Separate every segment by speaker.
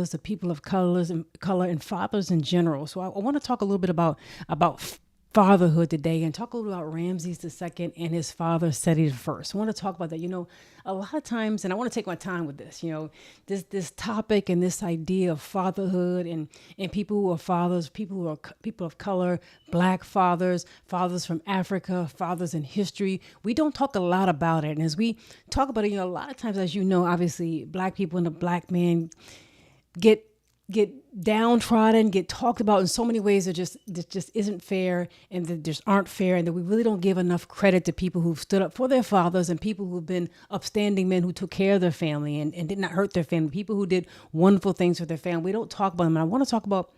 Speaker 1: the people of colors and color and fathers in general. So I want to talk a little bit about fatherhood today and talk a little about Ramses II and his father Seti I. I want to talk about that. A lot of times, and I want to take my time with this. This topic and this idea of fatherhood and people who are fathers, people who are people of color, black fathers, fathers from Africa, fathers in history. We don't talk a lot about it, and as we talk about it, a lot of times, as you know, obviously, black people and the black man get downtrodden, get talked about in so many ways that just isn't fair and that just aren't fair, and that we really don't give enough credit to people who've stood up for their fathers and people who've been upstanding men who took care of their family and did not hurt their family, people who did wonderful things for their family. We don't talk about them. And I want to talk about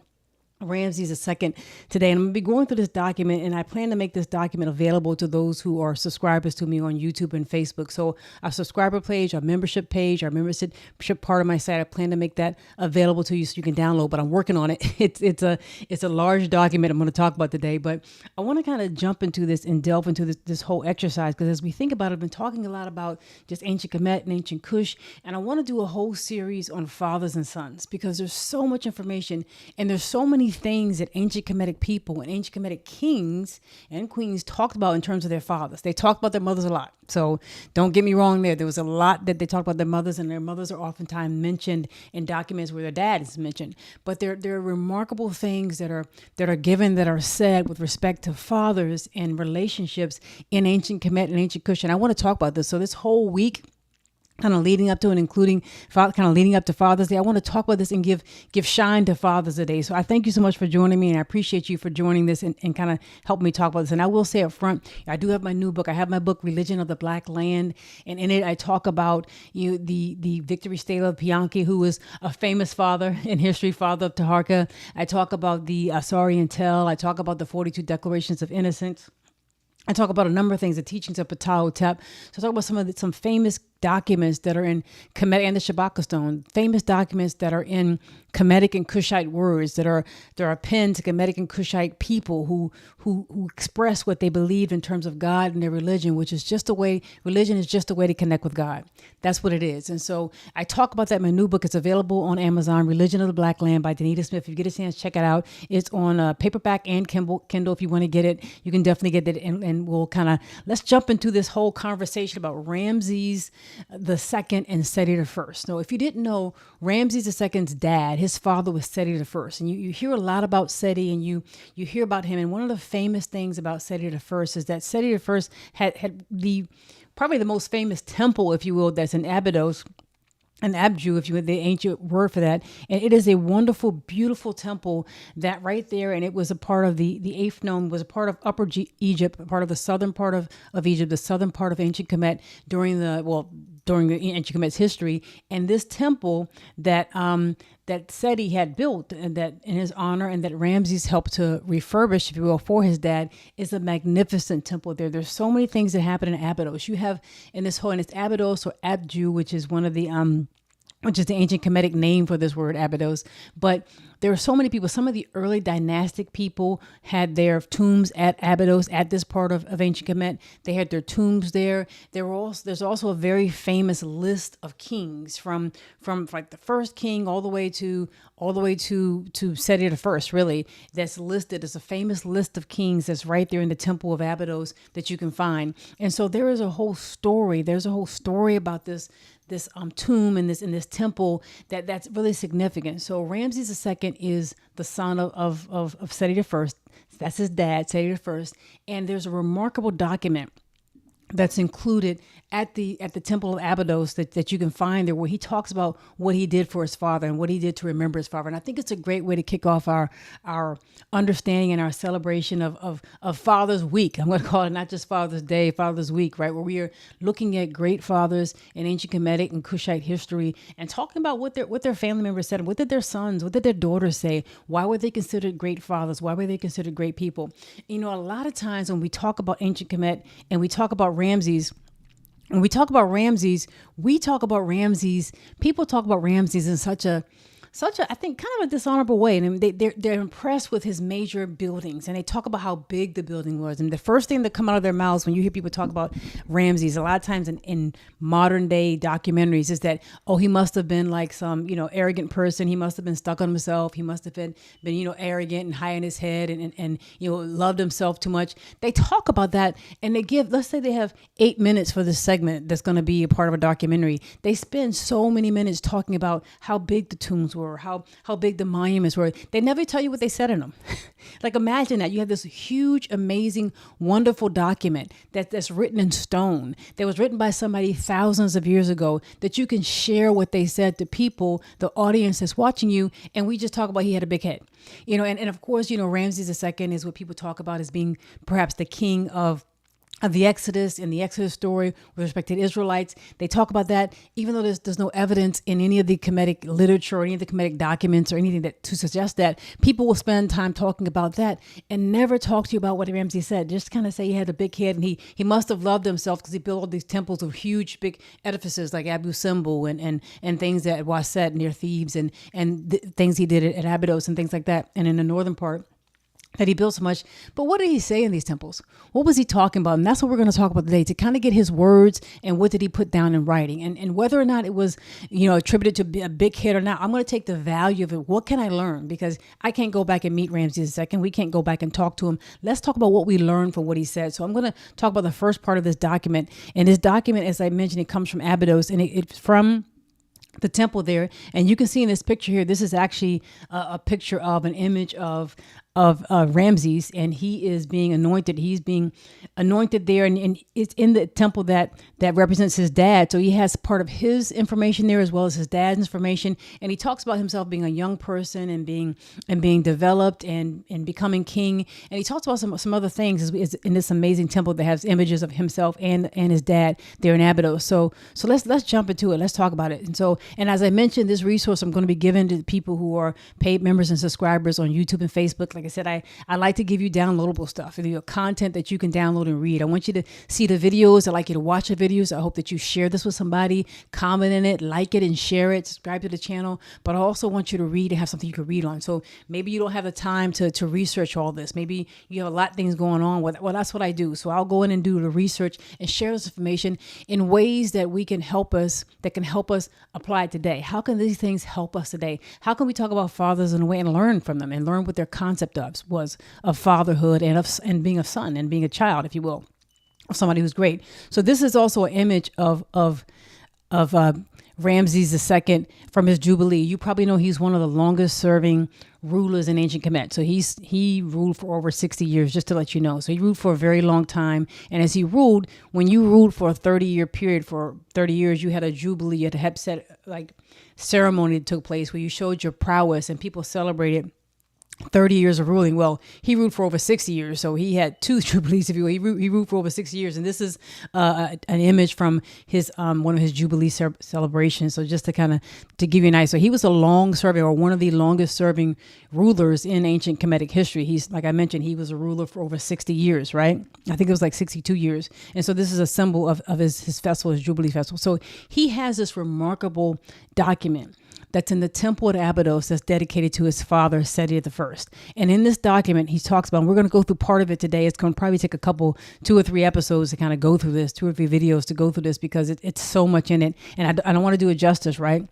Speaker 1: Ramses II today, and I'm going to be going through this document, and I plan to make this document available to those who are subscribers to me on YouTube and Facebook. So our subscriber page, our membership part of my site, I plan to make that available to you so you can download, but I'm working on it. It's a large document I'm going to talk about today, but I want to kind of jump into this and delve into this whole exercise, because as we think about it, I've been talking a lot about just ancient Kemet and ancient Kush, and I want to do a whole series on fathers and sons, because there's so much information and there's so many things that ancient Kemetic people and ancient Kemetic kings and queens talked about in terms of their fathers. They talked about their mothers a lot. So don't get me wrong there. There was a lot that they talked about their mothers, and their mothers are oftentimes mentioned in documents where their dad is mentioned. But there are remarkable things that are given, that are said with respect to fathers and relationships in ancient Kemet and ancient Kush. And I want to talk about this. So this whole week, kind of leading up to and including kind of leading up to Father's Day, I want to talk about this and give shine to fathers today. So I thank you so much for joining me, and I appreciate you for joining this and kind of help me talk about this. And I will say up front, I do have my new book. I have my book, Religion of the Black Land, and in it I talk about the Victory Stela of Pianki, who was a famous father in history, father of Taharka. I talk about the Asari Intel. I talk about the 42 Declarations of Innocence. I talk about a number of things, the teachings of Ptah-hotep. So I talk about some famous documents that are in Kemetic and the Shabaka stone, famous documents that are in Kemetic and Kushite words that are penned to Kemetic and Kushite people who express what they believed in terms of God and their religion, which is just a way, religion is just a way to connect with God. That's what it is. And so I talk about that in my new book. It's available on Amazon, Religion of the Black Land by Danita Smith. If you get a chance, check it out. It's on paperback and Kindle. If you want to get it, you can definitely get it. And we'll let's jump into this whole conversation about Ramses the second and Seti the First. Now, if you didn't know, Ramses the Second's dad, his father was Seti the First, and you hear a lot about Seti, and you hear about him. And one of the famous things about Seti the First is that Seti the First had probably the most famous temple, if you will, that's in Abydos. An Abju, if you had the ancient word for that. And it is a wonderful, beautiful temple that right there, and it was a part of the eighth nome, was a part of Upper Egypt, part of the southern part of Egypt, the southern part of ancient Kemet during the ancient Kemet's history. And this temple that Seti had built, and that in his honor, and that Ramses helped to refurbish, if you will, for his dad, is a magnificent temple there. There's so many things that happen in Abydos. You have and it's Abydos or Abju, which is one of the which is the ancient Kemetic name for this word, Abydos. But there are so many people. Some of the early dynastic people had their tombs at Abydos, at this part of ancient Kemet. They had their tombs there. There's also a very famous list of kings from like the first king all the way to Seti the First, really, that's listed. There's a famous list of kings that's right there in the temple of Abydos that you can find. And so there is a whole story. There's a whole story about this tomb in this temple that's really significant. So Ramses II is the son of Seti the First. That's his dad, Seti the First. And there's a remarkable document that's included at the temple of Abydos that you can find there, where he talks about what he did for his father and what he did to remember his father. And I think it's a great way to kick off our understanding and our celebration of Father's Week. I'm going to call it not just Father's Day, Father's Week, right? Where we are looking at great fathers in ancient Kemetic and Kushite history and talking about what their family members said. What did their sons, what did their daughters say? Why were they considered great fathers? Why were they considered great people? A lot of times when we talk about ancient Kemet and we talk about Ramses, people talk about Ramses in such such a, I think, kind of a dishonorable way. And they're impressed with his major buildings, and they talk about how big the building was. And the first thing that come out of their mouths when you hear people talk about Ramses, a lot of times in modern day documentaries, is that, oh, he must have been like some, arrogant person. He must have been stuck on himself. He must have been arrogant and high in his head, and loved himself too much. They talk about that, and they give, let's say they have 8 minutes for this segment that's going to be a part of a documentary. They spend so many minutes talking about how big the tombs were, how big the monuments were. They never tell you what they said in them. Like, imagine that you have this huge, amazing, wonderful document that's written in stone, that was written by somebody thousands of years ago, that you can share what they said to people, the audience that's watching you. And we just talk about he had a big head, and of course, Ramses II is what people talk about as being perhaps the king of the Exodus, in the Exodus story with respect to the Israelites. They talk about that, even though there's no evidence in any of the Kemetic literature or any of the Kemetic documents or anything that to suggest that. People will spend time talking about that and never talk to you about what Ramses said. Just kind of say he had a big head, and he must have loved himself because he built all these temples of huge, big edifices like Abu Simbel and things at Waset near Thebes, and things he did at Abydos and things like that. And in the northern part, that he built so much. But what did he say in these temples? What was he talking about? And that's what we're going to talk about today, to kind of get his words and what did he put down in writing, and whether or not it was, attributed to be a big hit or not. I'm going to take the value of it. What can I learn? Because I can't go back and meet Ramses II. We can't go back and talk to him. Let's talk about what we learned from what he said. So I'm going to talk about the first part of this document. And this document, as I mentioned, it comes from Abydos, and it's from the temple there. And you can see in this picture here, this is actually a picture of an image of Ramses, and he is being anointed. He's being anointed there, and it's in the temple that represents his dad. So he has part of his information there as well as his dad's information. And he talks about himself being a young person and being developed and becoming king. And he talks about some other things in this amazing temple that has images of himself and his dad there in Abydos. So let's jump into it. Let's talk about it. And as I mentioned, this resource I'm going to be giving to people who are paid members and subscribers on YouTube and Facebook. Like I said, I like to give you downloadable stuff, content that you can download and read. I want you to see the videos. I like you to watch the videos. I hope that you share this with somebody, comment in it, like it and share it, subscribe to the channel. But I also want you to read and have something you can read on. So maybe you don't have the time to research all this. Maybe you have a lot of things going on. Well, that's what I do. So I'll go in and do the research and share this information in ways that can help us apply it today. How can these things help us today? How can we talk about fathers in a way and learn from them and learn what their concept was of fatherhood and being a son and being a child, if you will, of somebody who's great. So this is also an image of Ramses II from his Jubilee. You probably know he's one of the longest serving rulers in ancient Kemet. So he ruled for over 60 years, just to let you know. So he ruled for a very long time. And as he ruled, when you ruled for a 30-year period, for 30 years, you had a Jubilee, you had a Hepset ceremony that took place where you showed your prowess and people celebrated 30 years of ruling. Well, he ruled for over 60 years. So he had two Jubilees, if you will. He ruled for over 60 years. And this is an image from his one of his Jubilee celebrations. So just to give you an idea. So he was a long serving, or one of the longest serving rulers in ancient Kemetic history. He's, like I mentioned, he was a ruler for over 60 years, right? I think it was like 62 years. And so this is a symbol of his festival, his Jubilee festival. So he has this remarkable document that's in the temple at Abydos that's dedicated to his father, Seti I. And in this document, he talks about, and we're going to go through part of it today. It's going to probably take 2 or 3 episodes to kind of go through this, 2 or 3 videos to go through this, because it's so much in it. And I don't want to do it justice, right?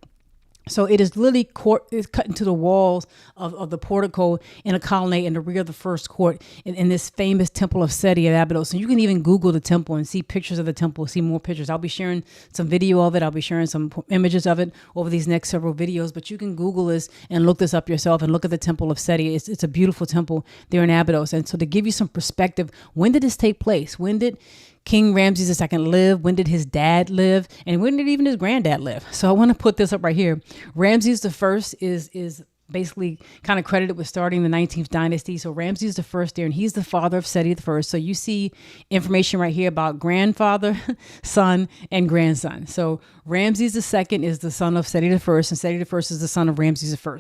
Speaker 1: So it is literally it's cut into the walls of the portico in a colonnade in the rear of the first court in this famous temple of Seti at Abydos. So you can even Google the temple and see pictures of the temple, see more pictures. I'll be sharing some video of it. I'll be sharing some images of it over these next several videos. But you can Google this and look this up yourself and look at the temple of Seti. It's a beautiful temple there in Abydos. And so to give you some perspective, when did this take place? When did King Ramses II live? When did his dad live? And when did even his granddad live? So I want to put this up right here. Ramses I is basically kind of credited with starting the 19th dynasty. So Ramses I there, and he's the father of Seti I. So you see information right here about grandfather, son, and grandson. So Ramses II is the son of Seti I, and Seti I is the son of Ramses I.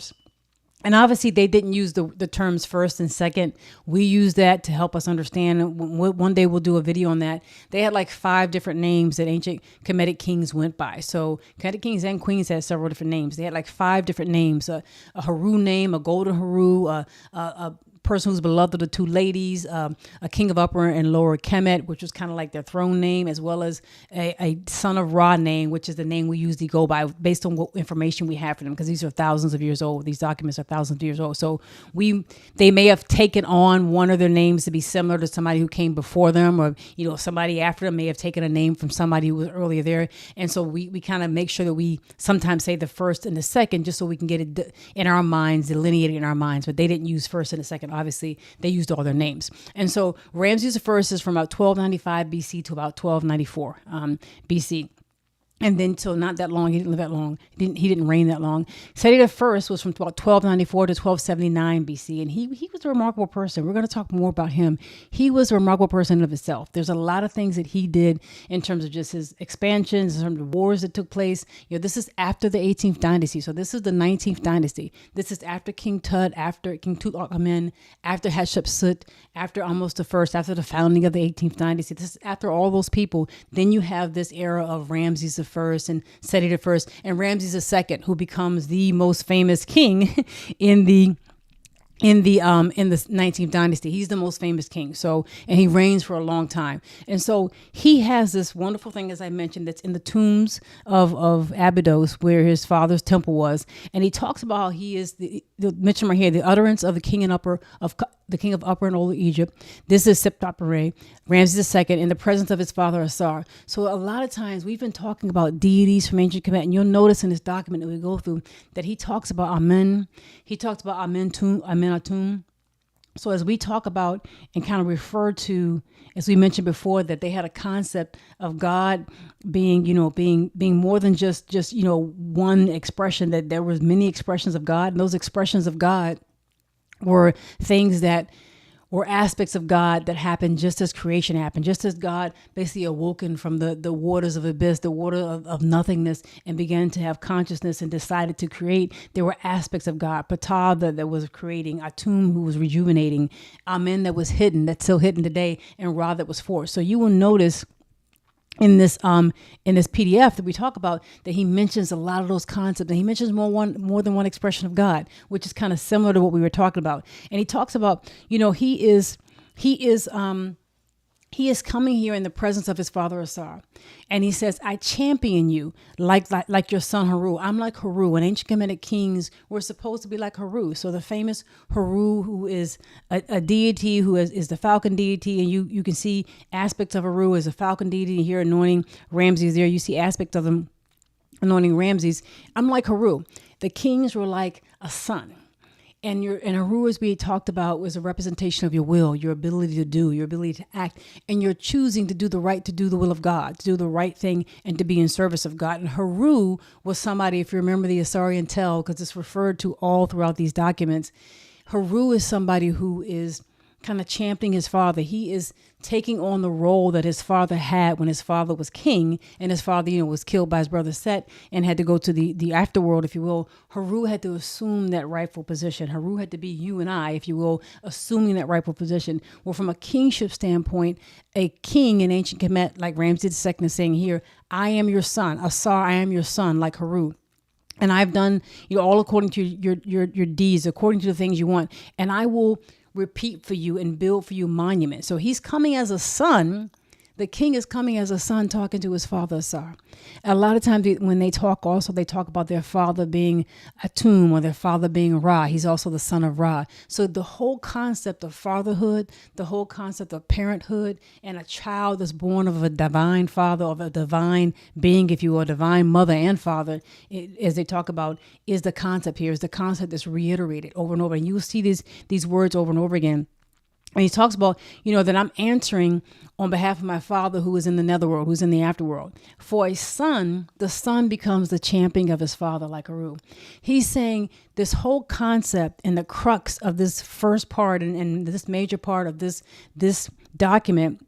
Speaker 1: And obviously, they didn't use the terms first and second. We use that to help us understand. One day we'll do a video on that. They had like 5 different names that ancient Kemetic kings went by. So Kemetic kings and queens had several different names. They had like 5 different names: a Haru name, a golden Haru, a person who's beloved of the 2 ladies, a king of Upper and Lower Kemet, which was kind of like their throne name, as well as a son of Ra name, which is the name we usually go by based on what information we have for them, because these are thousands of years old. These documents are thousands of years old. So they may have taken on one of their names to be similar to somebody who came before them, or somebody after them may have taken a name from somebody who was earlier there. And so we kind of make sure that we sometimes say the first and the second, just so we can get it in our minds, delineated in our minds. But they didn't use first and the second. Obviously, they used all their names. And so Ramses I is from about 1295 BC to about 1294 BC. And then till not that long, he didn't live that long. He didn't reign that long. Seti I was from about 1294 to 1279 BC, and he was a remarkable person. We're going to talk more about him. He was a remarkable person of himself. There's a lot of things that he did in terms of just his expansions, in terms of wars that took place. This is after the 18th dynasty, so this is the 19th dynasty. This is after King Tut, after King Tutankhamen, after Hatshepsut, after almost the first, after the founding of the 18th dynasty. This is after all those people. Then you have this era of Ramses I and Seti I and Ramses II, who becomes the most famous king in the 19th dynasty. He's the most famous king. So, and he reigns for a long time. And so he has this wonderful thing, as I mentioned, that's in the tombs of Abydos, where his father's temple was. And he talks about how he is mention right here, the utterance of the king of Upper and Older Egypt. This is Septopere, Ramses II, in the presence of his father Asar. So a lot of times we've been talking about deities from ancient Kemet, and you'll notice in this document that we go through that he talks about Amen. He talks about Amenatum. So as we talk about and kind of refer to, as we mentioned before, that they had a concept of God being more than just one expression, that there was many expressions of God, and those expressions of God were things that were aspects of God that happened just as creation happened, just as God basically awoken from the waters of abyss, the water of nothingness, and began to have consciousness and decided to create. There were aspects of God, Ptah that was creating, Atum who was rejuvenating, Amen that was hidden, that's still hidden today, and Ra that was forced. So you will notice in this PDF that we talk about that he mentions a lot of those concepts, and he mentions more than one expression of God, which is kind of similar to what we were talking about. And he talks about, he is coming here in the presence of his father Asar, and he says, "I champion you like your son Haru. I'm like Haru." And ancient Kemetic kings were supposed to be like Haru. So the famous Haru, who is a deity, who is the falcon deity, and you can see aspects of Haru as a falcon deity here anointing Ramses. There you see aspects of him anointing Ramses. I'm like Haru. The kings were like a son. And Haru, as we talked about, was a representation of your will, your ability to do, your ability to act, and you're choosing to do the will of God, to do the right thing, and to be in service of God. And Haru was somebody, if you remember the Asarian tell, because it's referred to all throughout these documents, Haru is somebody who is kind of championing his father. He is taking on the role that his father had when his father was king, and his father, was killed by his brother Set and had to go to the afterworld, if you will. Haru had to assume that rightful position. Haru had to be you and I, if you will, assuming that rightful position. Well, from a kingship standpoint, a king in ancient Kemet, like Ramses II is saying here, "I am your son. Asar, I am your son," like Haru. And I've done, all according to your deeds, according to the things you want. And I will repeat for you and build for you monuments. So he's coming as a son. The king is coming as a son talking to his father Asar. A lot of times when they talk also, they talk about their father being Atum or their father being Ra. He's also the son of Ra. So the whole concept of fatherhood, the whole concept of parenthood, and a child that's born of a divine father, of a divine being, if you will, a divine mother and father, as they talk about, is the concept here, is the concept that's reiterated over and over. And you will see these words over and over again. And he talks about, that I'm answering on behalf of my father who is in the netherworld, who's in the afterworld. For a son, the son becomes the champion of his father, like Haru. He's saying this whole concept and the crux of this first part and this major part of this document,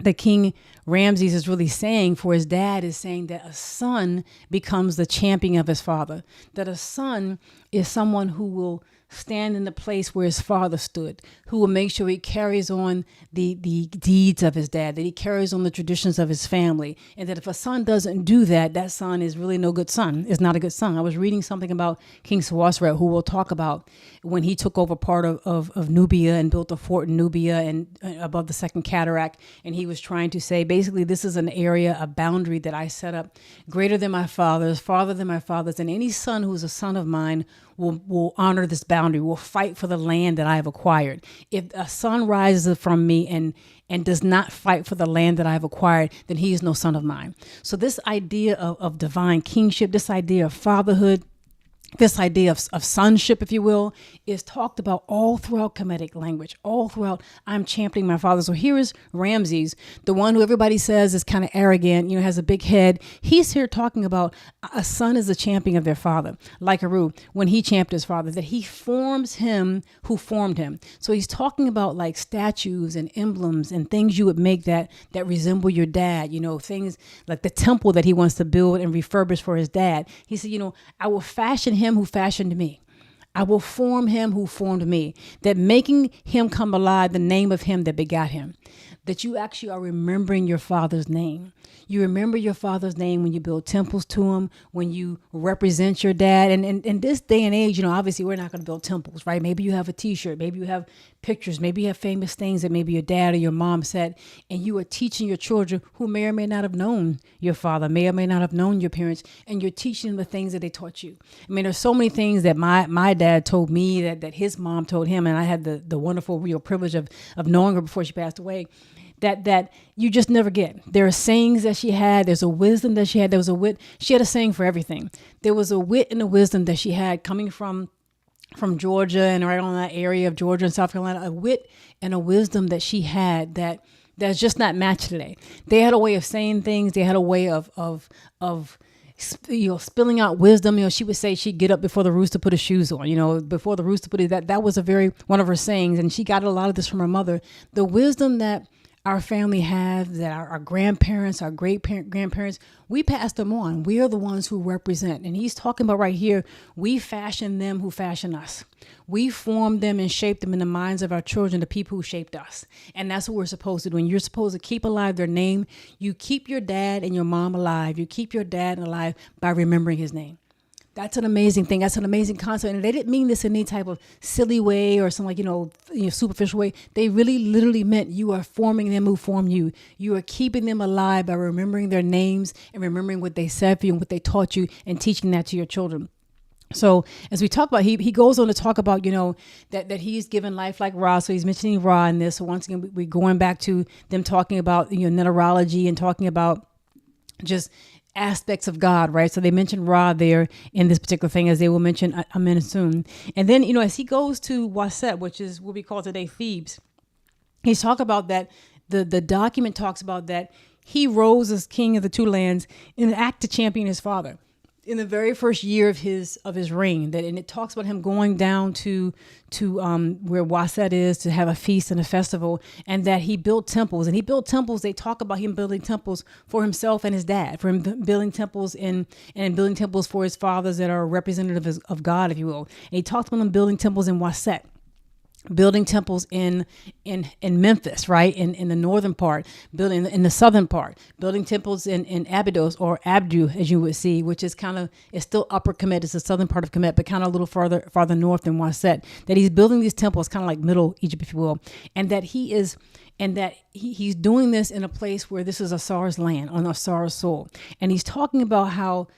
Speaker 1: the King Ramses is really saying for his dad is saying that a son becomes the champion of his father, that a son is someone who will stand in the place where his father stood, who will make sure he carries on the deeds of his dad, that he carries on the traditions of his family. And that if a son doesn't do that, that son is really no good son, is not a good son. I was reading something about King Senusret, who we'll talk about, when he took over part of Nubia and built a fort in Nubia and above the second cataract. And he was trying to say, basically, this is an area, a boundary that I set up greater than my father's, farther than my father's. And any son who is a son of mine will honor this boundary, will fight for the land that I have acquired. If a son rises from me and does not fight for the land that I have acquired, then he is no son of mine. So this idea of divine kingship, this idea of fatherhood, this idea of sonship, if you will, is talked about all throughout Kemetic language, all throughout I'm championing my father. So here is Ramesses, the one who everybody says is kind of arrogant, has a big head. He's here talking about a son is a champion of their father, like Aru, when he championed his father, that he forms him who formed him. So he's talking about like statues and emblems and things you would make that resemble your dad, things like the temple that he wants to build and refurbish for his dad. He said, I will fashion him who fashioned me. I will form him who formed me. That making him come alive, the name of him that begot him. That you actually are remembering your father's name. You remember your father's name when you build temples to him, when you represent your dad. And in this day and age, obviously we're not going to build temples, right? Maybe you have a t-shirt, maybe you have pictures, maybe you have famous things that maybe your dad or your mom said, and you are teaching your children who may or may not have known your father, may or may not have known your parents, and you're teaching them the things that they taught you. I mean, there's so many things that my dad told me that his mom told him, and I had the wonderful real privilege of knowing her before she passed away. That you just never get. There are sayings that she had. There's a wisdom that she had. There was a wit. She had a saying for everything. There was a wit and a wisdom that she had coming from Georgia and right on that area of Georgia and South Carolina. A wit and a wisdom that she had that's just not matched today. They had a way of saying things. They had a way of spilling out wisdom. She would say she'd get up before the rooster put his shoes on. Before the rooster put it. That was one of her sayings, and she got a lot of this from her mother. The wisdom that our family have, that our grandparents, our grandparents, we pass them on. We are the ones who represent. And he's talking about right here, we fashion them who fashion us. We form them and shape them in the minds of our children, the people who shaped us. And that's what we're supposed to do. And you're supposed to keep alive their name. You keep your dad and your mom alive. You keep your dad alive by remembering his name. That's an amazing thing. That's an amazing concept. And they didn't mean this in any type of silly way or some superficial way. They really literally meant you are forming them who formed you. You are keeping them alive by remembering their names and remembering what they said for you and what they taught you and teaching that to your children. So as we talk about, he goes on to talk about, that he's given life like Ra. So he's mentioning Ra in this. So once again, we're going back to them talking about, mineralogy and talking about just aspects of God, right? So they mentioned Ra there in this particular thing, as they will mention Amen soon. And then, as he goes to Waset, which is what we call today Thebes, he's talking about that the document talks about that he rose as king of the two lands in an act to champion his father in the very first year of his reign. And it talks about him going down to where Waset is to have a feast and a festival, and that he built temples. And he built temples. They talk about him building temples for himself and his dad, for him building temples and building temples for his fathers that are representative of God, if you will. And he talked about them building temples in Waset, building temples in Memphis, right? In the northern part, building in the southern part, building temples in Abydos or Abdu, as you would see, which is it's still upper Kemet. It's the southern part of Kemet, but kind of a little farther north than Waset. That he's building these temples kind of like Middle Egypt, if you will. And that he's doing this in a place where this is Asar's land, on Asar's soul. And he's talking about how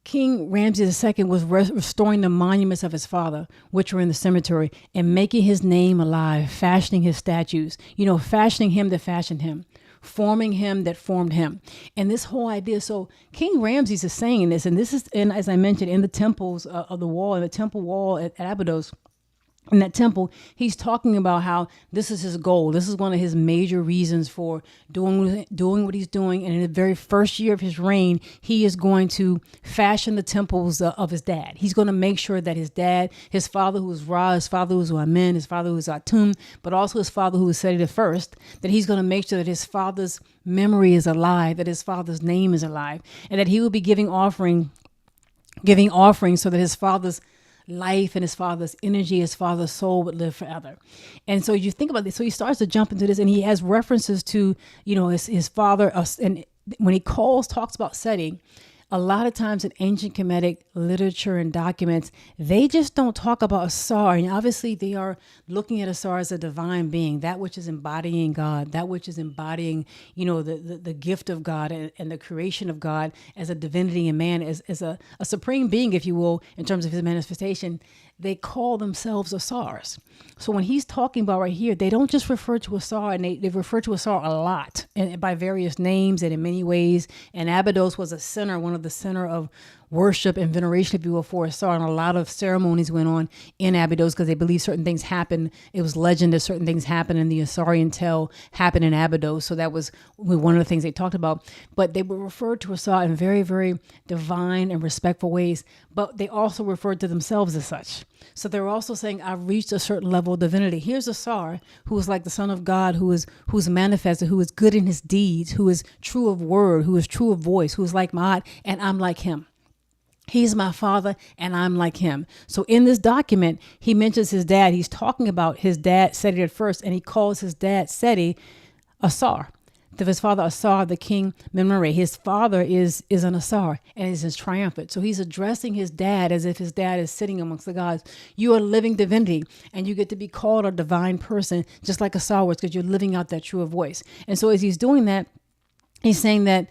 Speaker 1: King Ramses II was restoring the monuments of his father, which were in the cemetery, and making his name alive, fashioning his statues, fashioning him that fashioned him, forming him that formed him. And this whole idea, so King Ramses is saying this, and this is, as I mentioned, in the temples of the wall, in the temple wall at Abydos, in that temple, he's talking about how this is his goal. This is one of his major reasons for doing what he's doing. And in the very first year of his reign, he is going to fashion the temples of his dad. He's going to make sure that his dad, his father who was Ra, his father who was Amen, his father who was Atum, but also his father who was Seti the first, that he's going to make sure that his father's memory is alive, that his father's name is alive, and that he will be giving offerings so that his father's life and his father's energy, his father's soul would live forever. And so you think about this. So he starts to jump into this, and he has references to, his father. And when he talks about Seti, a lot of times in ancient Kemetic literature and documents, they just don't talk about Asar. And obviously they are looking at Asar as a divine being, that which is embodying God, that which is embodying, the gift of God and the creation of God as a divinity and man, as a supreme being, if you will, in terms of his manifestation. They call themselves Asars. So when he's talking about right here, they don't just refer to Asar, and they refer to Asar a lot and by various names and in many ways. And Abydos was one of the center of worship and veneration, if you will, for Asar. And a lot of ceremonies went on in Abydos because they believe certain things happened. It was legend that certain things happened in the Asarian tale happened in Abydos. So that was one of the things they talked about. But they would refer to Asar in very, very divine and respectful ways. But they also referred to themselves as such. So they're also saying, I've reached a certain level of divinity. Here's Asar, who is like the Son of God, who's manifested, who is good in his deeds, who is true of word, who is true of voice, who is like Ma'at, and I'm like him. He's my father and I'm like him. So in this document, he mentions his dad. He's talking about his dad, Seti at first, and he calls his dad, Seti, Asar. His father, Asar, the king Memnare. His father is an Asar and is triumphant. So he's addressing his dad as if his dad is sitting amongst the gods. You are living divinity, and you get to be called a divine person, just like Asar was, because you're living out that true voice. And so as he's doing that, he's saying that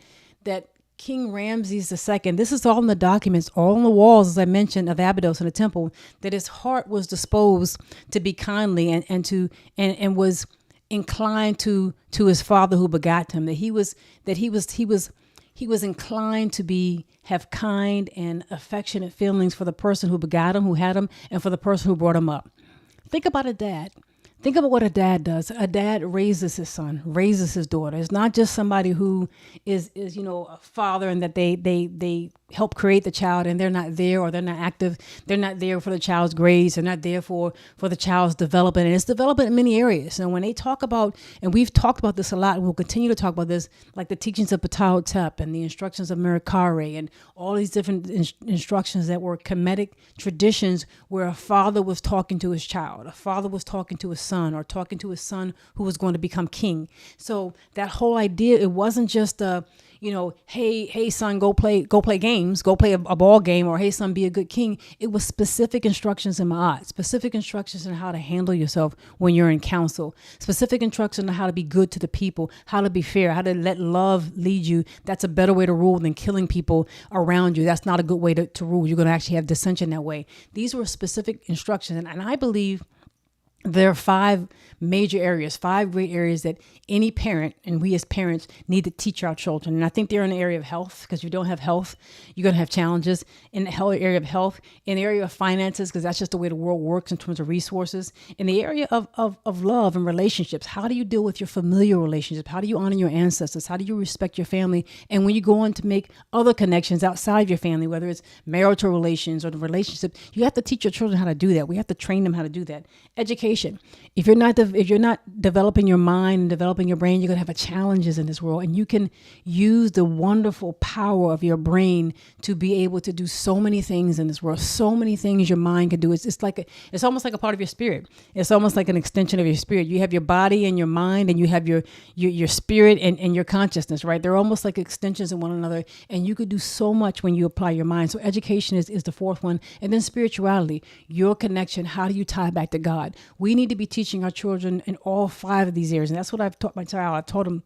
Speaker 1: King Ramesses II, this is all in the documents, all on the walls, as I mentioned, of Abydos in the temple, that his heart was disposed to be kindly and was inclined to his father who begot him, that he was inclined to have kind and affectionate feelings for the person who begot him, who had him, and for the person who brought him up. Think about a dad. Think about what a dad does. A dad raises his son, raises his daughter. It's not just somebody who is a father and that they help create the child and they're not there, or they're not active. They're not there for the child's grades. They're not there for the child's development. And it's development in many areas. And when they talk about, and we've talked about this a lot, and we'll continue to talk about this, like the teachings of Ptah and the instructions of Merikare and all these different instructions that were Kemetic traditions where a father was talking to his child, a father was talking to his son, or talking to his son who was going to become king. So that whole idea, it wasn't just hey son, go play games, go play a ball game, or hey son, be a good king. It was specific instructions in Ma'at, specific instructions on how to handle yourself when you're in council, specific instructions on how to be good to the people, how to be fair, how to let love lead you. That's a better way to rule than killing people around you. That's not a good way to rule. You're going to actually have dissension that way. These were specific instructions. And I believe there are 5 major areas, 5 great areas that any parent, and we as parents, need to teach our children. And I think they're in the area of health, because if you don't have health, you're going to have challenges. In the area of health, in the area of finances, because that's just the way the world works in terms of resources. In the area of love and relationships, how do you deal with your familial relationships? How do you honor your ancestors? How do you respect your family? And when you go on to make other connections outside your family, whether it's marital relations or the relationship, you have to teach your children how to do that. We have to train them how to do that. Education. If you're not developing your mind and developing your brain, you're going to have challenges in this world. And you can use the wonderful power of your brain to be able to do so many things in this world, so many things your mind can do. It's almost like a part of your spirit. It's almost like an extension of your spirit. You have your body and your mind, and you have your spirit and your consciousness, right? They're almost like extensions of one another. And you could do so much when you apply your mind. So education is the 4th one. And then spirituality, your connection. How do you tie back to God? We need to be teaching our children in all 5 of these areas. And that's what I've taught my child. I taught him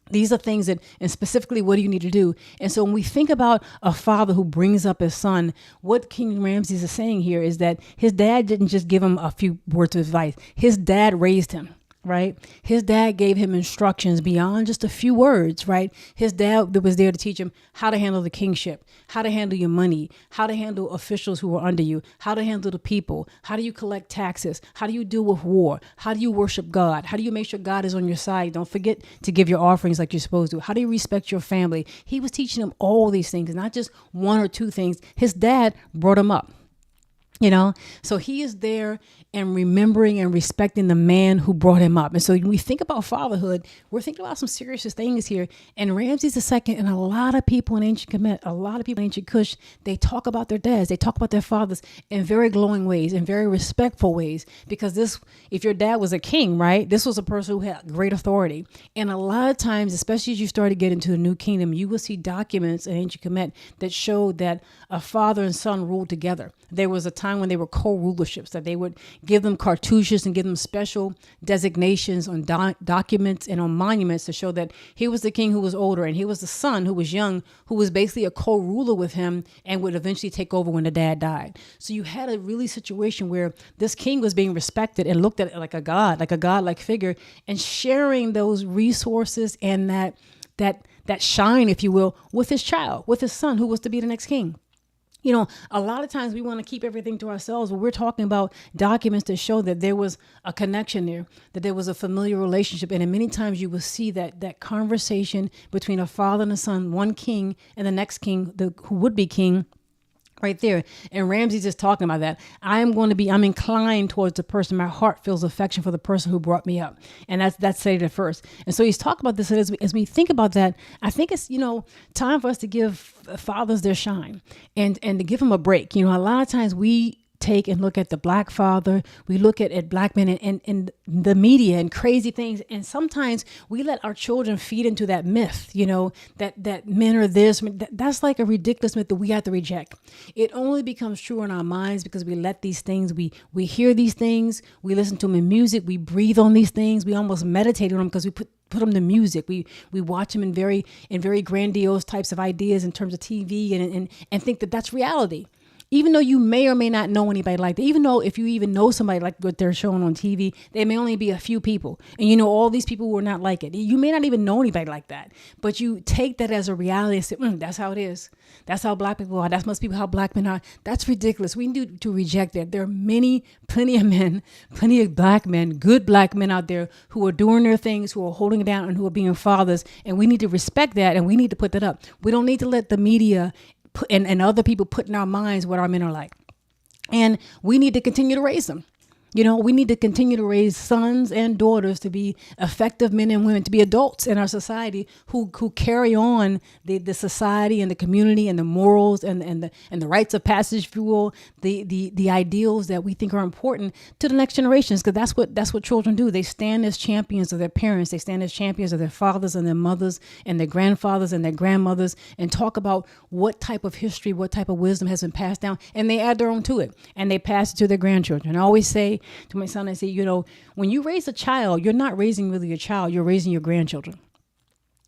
Speaker 1: these are things that, and specifically, what do you need to do? And so when we think about a father who brings up his son, what King Ramesses is saying here is that his dad didn't just give him a few words of advice. His dad raised him. Right? His dad gave him instructions beyond just a few words, right? His dad was there to teach him how to handle the kingship, how to handle your money, how to handle officials who are under you, how to handle the people, how do you collect taxes, how do you deal with war, how do you worship God, how do you make sure God is on your side, don't forget to give your offerings like you're supposed to, how do you respect your family. He was teaching him all these things, not just 1 or 2 things. His dad brought him up. You know, so he is there and remembering and respecting the man who brought him up. And so when we think about fatherhood, we're thinking about some serious things here. And Ramses II and a lot of people in ancient Kemet, a lot of people in ancient Kush, they talk about their dads, they talk about their fathers in very glowing ways, in very respectful ways. Because this, if your dad was a king, right, this was a person who had great authority. And a lot of times, especially as you start to get into a new kingdom, you will see documents in ancient Kemet that showed that a father and son ruled together. There was a time when they were co-rulerships, that they would give them cartouches and give them special designations on documents and on monuments to show that he was the king who was older and he was the son who was young, who was basically a co-ruler with him and would eventually take over when the dad died. So you had a really situation where this king was being respected and looked at like a godlike figure, and sharing those resources and that shine, if you will, with his child, with his son who was to be the next king. You know, a lot of times we want to keep everything to ourselves, but we're talking about documents that show that there was a connection there, that there was a familiar relationship. And many times you will see that conversation between a father and a son, one king and the next king, who would be king, right there. And Ramses is talking about that. I'm inclined towards the person. My heart feels affection for the person who brought me up. And that's Seti the first. And so he's talking about this. And as we think about that, I think it's, time for us to give fathers their shine and to give them a break. A lot of times we take and look at the black father, we look at black men and the media and crazy things. And sometimes we let our children feed into that myth, that men are this. That's like a ridiculous myth that we have to reject. It only becomes true in our minds because we let these things, we hear these things, we listen to them in music, we breathe on these things, we almost meditate on them because we put them to music. We watch them in very grandiose types of ideas in terms of TV and think that that's reality. Even though you may or may not know anybody like that, even though if you even know somebody like what they're showing on TV, there may only be a few people. And all these people who are not like it. You may not even know anybody like that. But you take that as a reality and say, that's how it is. That's how black people are. That must be how black men are. That's ridiculous. We need to reject that. There are plenty of men, plenty of black men, good black men out there who are doing their things, who are holding it down and who are being fathers. And we need to respect that and we need to put that up. We don't need to let the media and other people put in our minds what our men are like. And we need to continue to raise them. We need to continue to raise sons and daughters to be effective men and women, to be adults in our society who carry on the society and the community and the morals and the rites of passage, if you will, the ideals that we think are important to the next generations, because that's what children do. They stand as champions of their parents. They stand as champions of their fathers and their mothers and their grandfathers and their grandmothers, and talk about what type of history, what type of wisdom has been passed down, and they add their own to it and they pass it to their grandchildren. I always say to my son, I say, when you raise a child, you're not raising really a child, you're raising your grandchildren.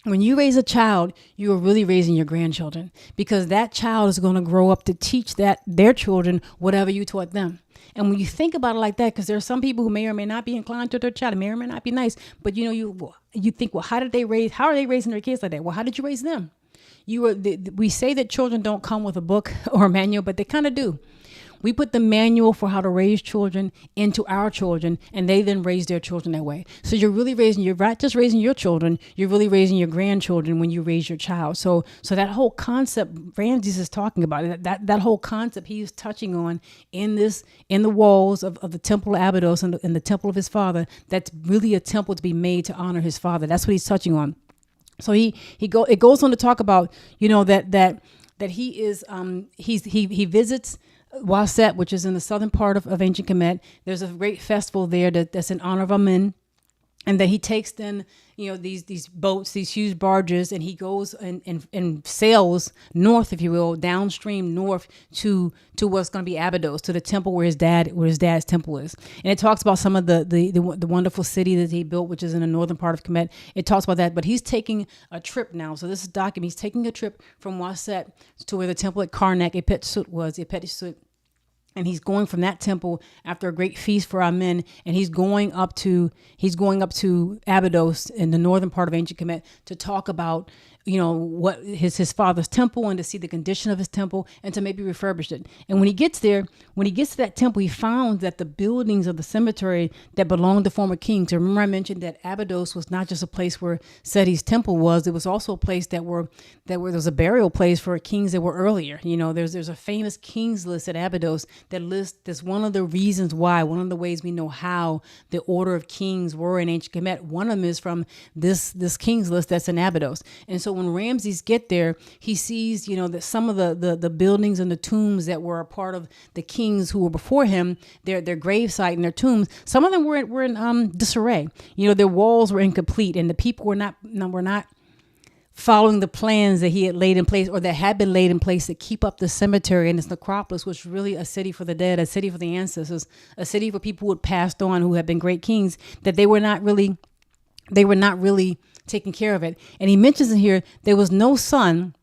Speaker 1: When you raise a child, you are really raising your grandchildren, because that child is going to grow up to teach their children whatever you taught them. And when you think about it like that, because there are some people who may or may not be inclined to their child, may or may not be nice, but you think, well, how are they raising their kids like that? Well, how did you raise them? We say that children don't come with a book or a manual, but they kind of do. We put the manual for how to raise children into our children, and they then raise their children that way. So you're not just raising your children, you're really raising your grandchildren when you raise your child. So that whole concept Ramses is talking about, that whole concept he is touching on in the walls of the temple of Abydos and the temple of his father, that's really a temple to be made to honor his father. That's what he's touching on. So it goes on to talk about, that he is he visits Waset, which is in the southern part of ancient Kemet. There's a great festival there that's in honor of Amen, and that he takes then these boats, these huge barges, and he goes and sails north, if you will, downstream north to what's going to be Abydos, to the temple where his dad's temple is. And it talks about some of the wonderful city that he built, which is in the northern part of Kemet. It talks about that, but he's taking a trip now. So this is document. He's taking a trip from Waset to where the temple at Karnak, Epet was, and he's going from that temple after a great feast for our men, and he's going up to Abydos in the northern part of ancient Kemet to talk about what his father's temple and to see the condition of his temple and to maybe refurbish it. And when he gets there, when he gets to that temple, he found that the buildings of the cemetery that belonged to former kings. Remember I mentioned that Abydos was not just a place where Seti's temple was. It was also a place that there was a burial place for kings that were earlier. There's a famous kings list at Abydos that lists that's one of the reasons why, one of the ways we know how the order of kings were in ancient Kemet. One of them is from this kings list that's in Abydos. And so when Ramesses get there, he sees, that some of the buildings and the tombs that were a part of the kings who were before him, their gravesite and their tombs, some of them were in disarray. Their walls were incomplete, and the people were not following the plans that he had laid in place or that had been laid in place to keep up the cemetery and its necropolis, which was really a city for the dead, a city for the ancestors, a city for people who had passed on, who had been great kings, that they were not really taking care of it. And he mentions in here, there was no son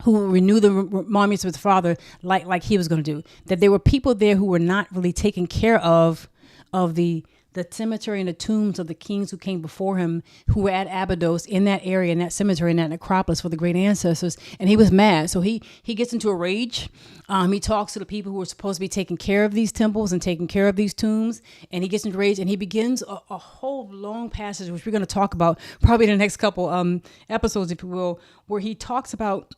Speaker 1: who would renew the monuments of his father like he was going to do, that there were people there who were not really taking care of the cemetery and the tombs of the kings who came before him, who were at Abydos in that area, in that cemetery, in that necropolis for the great ancestors. And he was mad. So he gets into a rage. He talks to the people who are supposed to be taking care of these temples and taking care of these tombs. And he gets into rage and he begins a whole long passage, which we're going to talk about probably in the next couple episodes, if you will, where he talks about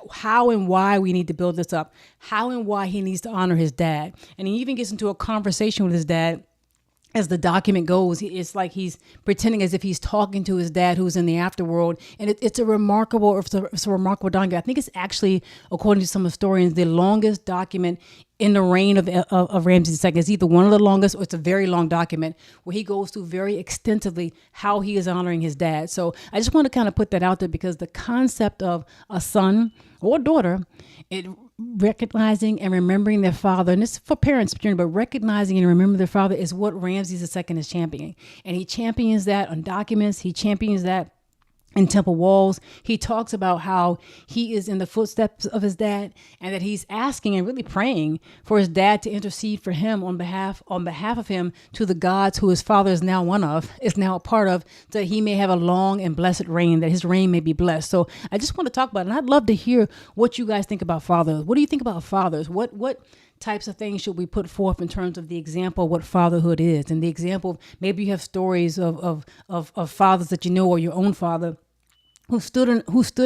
Speaker 1: how and why we need to build this up, how and why he needs to honor his dad. And he even gets into a conversation with his dad. As the document goes, it's like he's pretending as if he's talking to his dad who's in the afterworld. And it's a remarkable document. I think it's actually, according to some historians, the longest document in the reign of Ramesses II. It's either one of the longest or it's a very long document where he goes through very extensively how he is honoring his dad. So I just want to kind of put that out there because the concept of a son or daughter, recognizing and remembering their father, and this is for parents, but recognizing and remembering their father is what Ramesses II is championing. And he champions that on documents. He champions that in temple walls. He talks about how he is in the footsteps of his dad and that he's asking and really praying for his dad to intercede for him on behalf of him to the gods who his father is now a part of, that he may have a long and blessed reign, that his reign may be blessed. So I just want to talk about it. And I'd love to hear what you guys think about fathers. What do you think about fathers? What types of things should we put forth in terms of the example of what fatherhood is, and the example of, maybe you have stories of fathers that you know, or your own father who stood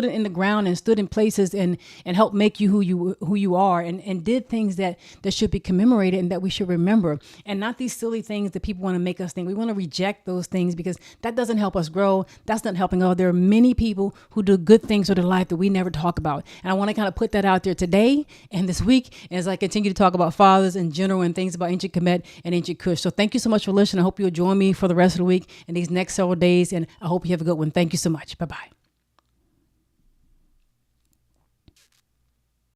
Speaker 1: in the ground and stood in places and helped make you who you are, and did things that should be commemorated and that we should remember, and not these silly things that people want to make us think. We want to reject those things because that doesn't help us grow. That's not helping us. There are many people who do good things with their life that we never talk about, and I want to kind of put that out there today and this week as I continue to talk about fathers in general and things about ancient Kemet and ancient Kush. So thank you so much for listening. I hope you'll join me for the rest of the week and these next several days, and I hope you have a good one. Thank you so much. Bye-bye.